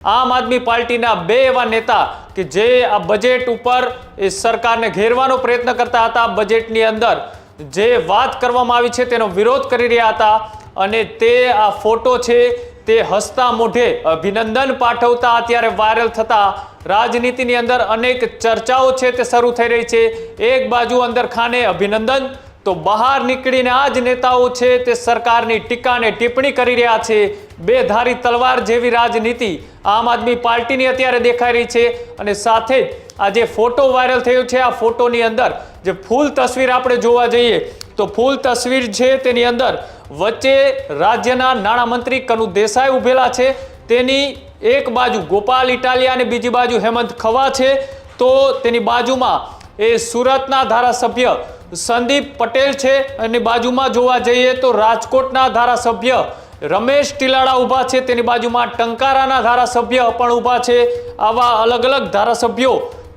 આમ આદમી પાર્ટીના બે એવા નેતા કે જે આ બજેટ ઉપર એ સરકારને ઘેરવાનો પ્રયત્ન કરતા હતા, બજેટની અંદર જે વાત કરવામાં આવી છે તેનો વિરોધ કરી રહ્યા હતા અને તે આ ફોટો છે તે હસતા મોઢે અભિનંદન પાઠવતા અત્યારે વાયરલ થતા રાજનીતિની અંદર અનેક ચર્ચાઓ છે તે શરૂ થઈ રહી છે। એક બાજુ અંદર ખાને અભિનંદન તો બહાર નીકળીને આ જ નેતાઓ છે તે સરકારની ટીકાને ટિપ્પણી કરી રહ્યા છે। બે ધારી તલવાર જેવી રાજનીતિ આમ આદમી પાર્ટીની અત્યારે દેખાઈ રહી છે અને સાથે જ આ જે ફોટો વાયરલ થયો છે આ ફોટોની અંદર જે ફૂલ તસવીર આપણે જોવા જઈએ તો ફૂલ તસવીર છે તેની અંદર વચ્ચે રાજ્યના નાણામંત્રી કનુ દેસાઈ ઉભેલા છે, તેની એક બાજુ ગોપાલ ઇટાલિયા અને બીજી બાજુ હેમંત ખવા છે, તો તેની બાજુમાં એ સુરતના ધારાસભ્ય સંદીપ પટેલ છે અને બાજુમાં જોવા જઈએ તો રાજકોટના ધારાસભ્ય રમેશ ટીલાળા ઊભા છે, તેની બાજુમાં ટંકારાના ધારાસભ્ય પણ ઊભા છે। આવા અલગ અલગ ધારાસભ્યો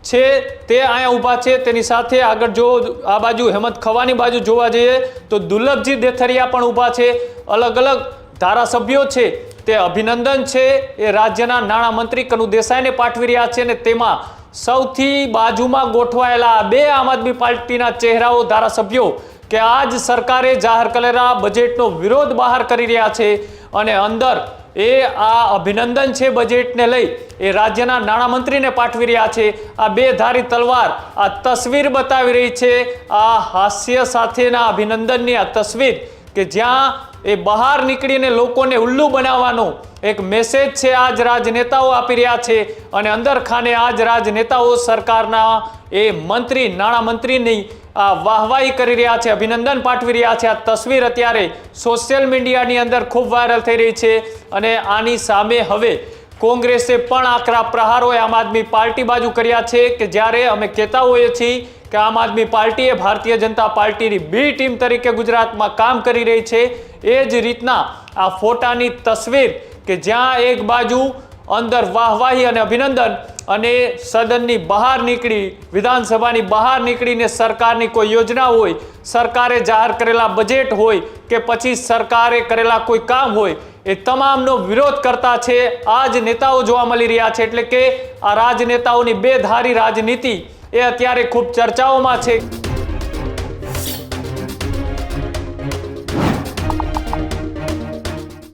છે તે અહીંયા ઊભા છે। તેની સાથે આગળ જો આ બાજુ હેમંત ખવાની બાજુ જોવા જઈએ તો દુર્લભજી દેથરિયા પણ ઊભા છે। અલગ અલગ ધારાસભ્યો છે તે અભિનંદન છે એ રાજ્યના નાણામંત્રી કનુ દેસાઈને પાઠવી રહ્યા છે અને તેમાં સૌથી બાજુમાં ગોઠવાયેલા બે આમ આદમી પાર્ટીના ચહેરાઓ ધારાસભ્યો કે આજ સરકારે જાહેર કરેલા બજેટનો વિરોધ બહાર કરી રહ્યા છે અને અંદર એ આ અભિનંદન છે બજેટને લઈ એ રાજ્યના નાણામંત્રીને પાઠવી રહ્યા છે। આ બે ધારી તલવાર આ તસવીર બતાવી રહી છે, આ હાસ્ય સાથેના અભિનંદનની આ તસવીર કે જ્યાં એ બહાર નીકળીને લોકોને ઉલ્લુ બનાવવાનો એક મેસેજ છે આજ રાજનેતાઓ આપી રહ્યા છે અને અંદર ખાને આજ રાજનેતાઓ સરકારના એ મંત્રી નાણામંત્રીની આ વાહવાહી કરી રહ્યા છે, અભિનંદન પાઠવી રહ્યા છે। આ તસવીર અત્યારે સોશિયલ મીડિયાની અંદર ખૂબ વાયરલ થઈ રહી છે અને આની સામે હવે કોંગ્રેસે પણ આકરા પ્રહારો આમ આદમી પાર્ટી બાજુ કર્યા છે કે જ્યારે અમે કહેતા હોઈએ છીએ કે આમ આદમી પાર્ટી એ ભારતીય જનતા પાર્ટીની બી ટીમ તરીકે ગુજરાતમાં કામ કરી રહી છે, એ જ રીતના આ ફોટાની તસવીર કે જ્યાં એક બાજુ અંદર વાહવાહી અને અભિનંદન અને સદનની બહાર નીકળી વિધાનસભાની બહાર નીકળીને સરકારની કોઈ યોજના હોય, સરકારે જાહેર કરેલા બજેટ હોય કે પછી સરકારે કરેલા કોઈ કામ હોય એ તમામનો વિરોધ કરતા છે આ જ નેતાઓ જોવા મળી રહ્યા છે। એટલે કે આ રાજનેતાઓની બે ધારી રાજનીતિ એ અત્યારે ખૂબ ચર્ચાઓમાં છે।